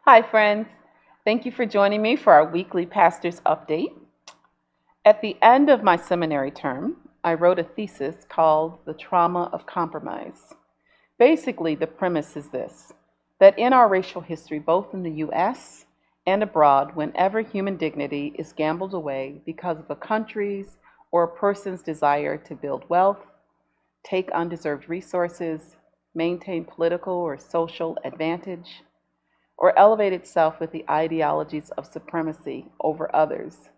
Hi, friends. Thank you for joining me for our weekly pastor's update. At the end of my seminary term, I wrote a thesis called The Trauma of Compromise. Basically, the premise is this: that in our racial history, both in the US and abroad, whenever human dignity is gambled away because of a country's or a person's desire to build wealth, take undeserved resources, maintain political or social advantage, or elevate itself with the ideologies of supremacy over others,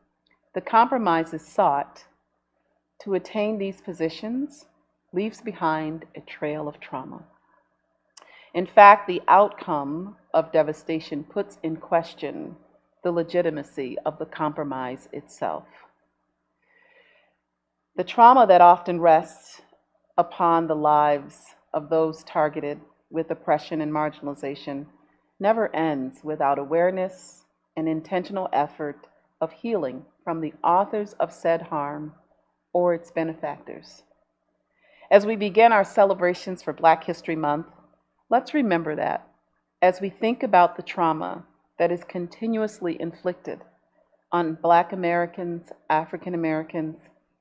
the compromises sought to attain these positions leaves behind a trail of trauma. In fact, the outcome of devastation puts in question the legitimacy of the compromise itself. The trauma that often rests upon the lives of those targeted with oppression and marginalization never ends without awareness and intentional effort of healing from the authors of said harm or its benefactors. As we begin our celebrations for Black History Month, let's remember that as we think about the trauma that is continuously inflicted on Black Americans, African Americans,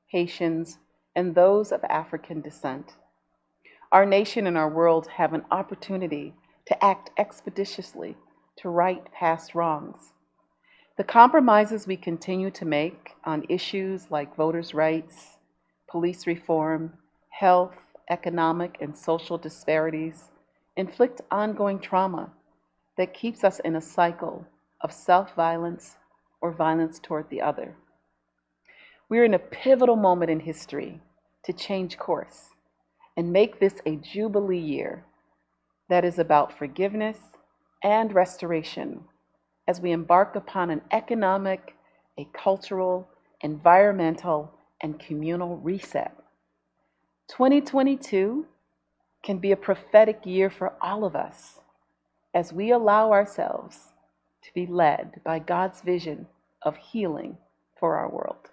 Haitians, and those of African descent, our nation and our world have an opportunity to act expeditiously to right past wrongs. The compromises we continue to make on issues like voters' rights, police reform, health, economic, and social disparities inflict ongoing trauma that keeps us in a cycle of self-violence or violence toward the other. We're in a pivotal moment in history to change course and make this a Jubilee year that is about forgiveness and restoration as we embark upon an economic, a cultural, environmental, and communal reset. 2022 can be a prophetic year for all of us as we allow ourselves to be led by God's vision of healing for our world.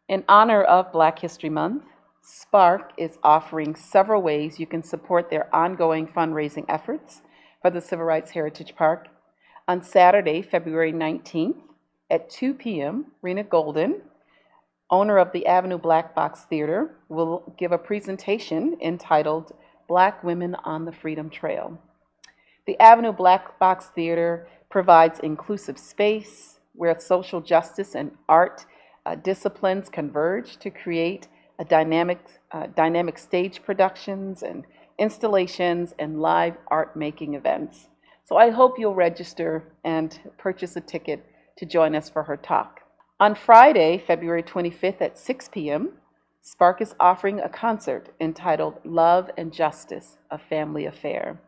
In honor of Black History Month, Spark is offering several ways you can support their ongoing fundraising efforts for the Civil Rights Heritage Park. On Saturday, February 19th at 2 p.m., Rena Golden, owner of the Avenue Black Box Theater, will give a presentation entitled Black Women on the Freedom Trail. The Avenue Black Box Theater provides inclusive space where social justice and art disciplines converge to create a dynamic stage productions and installations and live art making events. So I hope you'll register and purchase a ticket to join us for her talk. On Friday, February 25th at 6 p.m., Spark is offering a concert entitled Love and Justice, a Family Affair,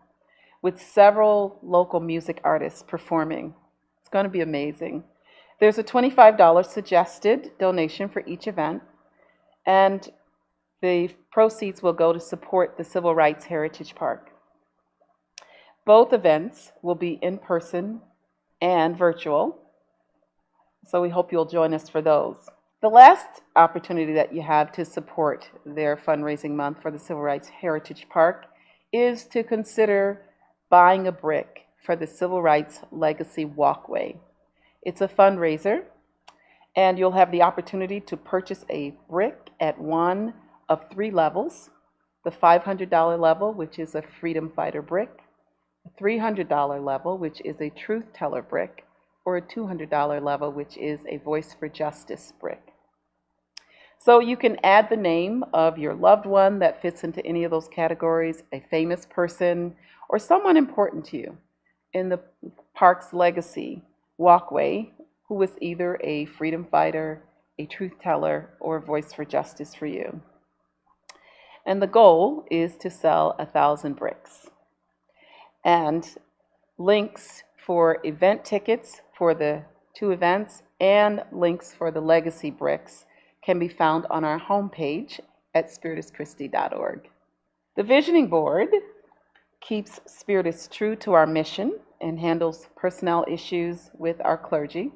with several local music artists performing. It's going to be amazing. There's a $25 suggested donation for each event, and the proceeds will go to support the Civil Rights Heritage Park. Both events will be in person and virtual, so we hope you'll join us for those. The last opportunity that you have to support their fundraising month for the Civil Rights Heritage Park is to consider buying a brick for the Civil Rights Legacy Walkway. It's a fundraiser, and you'll have the opportunity to purchase a brick at one of three levels: the $500 level, which is a freedom fighter brick, the $300 level, which is a truth teller brick, or a $200 level, which is a voice for justice brick. So you can add the name of your loved one that fits into any of those categories, a famous person, or someone important to you in the park's legacy walkway who was either a freedom fighter, a truth teller, or a voice for justice for you. And the goal is to sell 1,000 bricks. And links for event tickets for the two events and links for the legacy bricks can be found on our homepage at spirituschristi.org. The Visioning Board keeps Spiritus true to our mission and handles personnel issues with our clergy.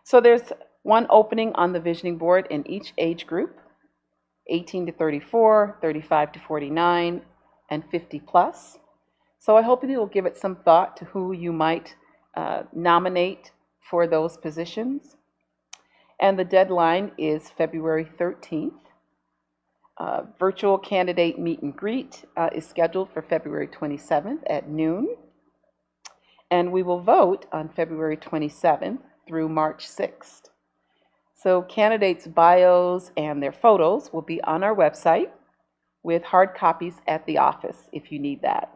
So there's one opening on the Visioning Board in each age group: 18 to 34, 35 to 49, and 50 plus. So I hope you will give it some thought to who you might nominate for those positions. And the deadline is February 13th. Virtual candidate meet and greet is scheduled for February 27th at noon. And we will vote on February 27th through March 6th. So candidates' bios and their photos will be on our website with hard copies at the office if you need that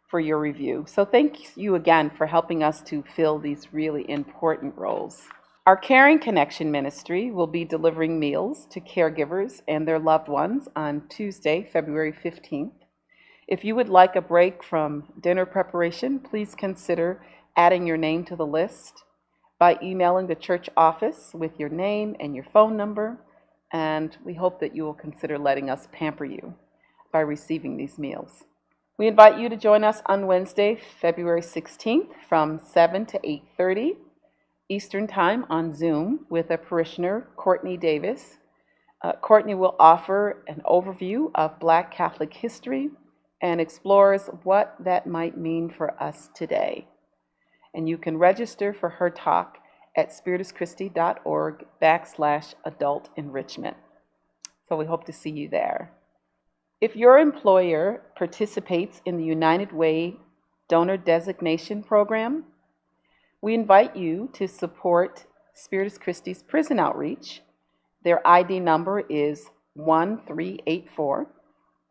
for your review. So thank you again for helping us to fill these really important roles. Our Caring Connection Ministry will be delivering meals to caregivers and their loved ones on Tuesday, February 15th. If you would like a break from dinner preparation, please consider adding your name to the list by emailing the church office with your name and your phone number, and we hope that you will consider letting us pamper you by receiving these meals. We invite you to join us on Wednesday, February 16th from 7 to 8:30 Eastern Time on Zoom with a parishioner, Courtney Davis. Courtney will offer an overview of Black Catholic history and explores what that might mean for us today. And you can register for her talk at spirituschristi.org/adult enrichment. So we hope to see you there. If your employer participates in the United Way Donor Designation Program, we invite you to support Spiritus Christi's prison outreach. Their ID number is 1384,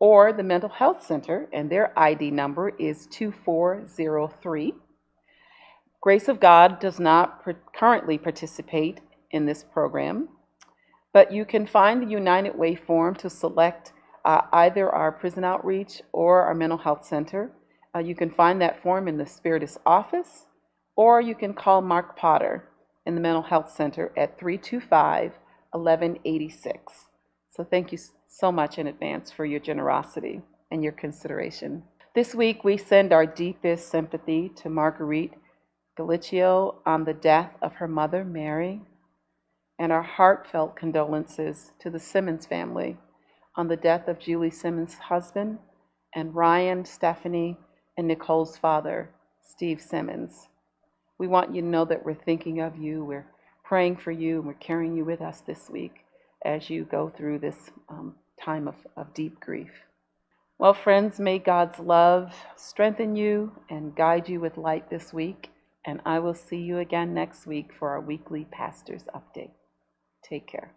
or the Mental Health Center, and their ID number is 2403. Grace of God does not currently participate in this program, but you can find the United Way form to select either our prison outreach or our mental health center. You can find that form in the Spiritus office, or you can call Mark Potter in the mental health center at 325-1186. So thank you so much in advance for your generosity and your consideration. This week we send our deepest sympathy to Marguerite Galicchio on the death of her mother, Mary, and our heartfelt condolences to the Simmons family on the death of Julie Simmons' husband and Ryan, Stephanie, and Nicole's father, Steve Simmons. We want you to know that we're thinking of you, we're praying for you, and we're carrying you with us this week as you go through this time of deep grief. Well, friends, may God's love strengthen you and guide you with light this week. And I will see you again next week for our weekly Pastor's Update. Take care.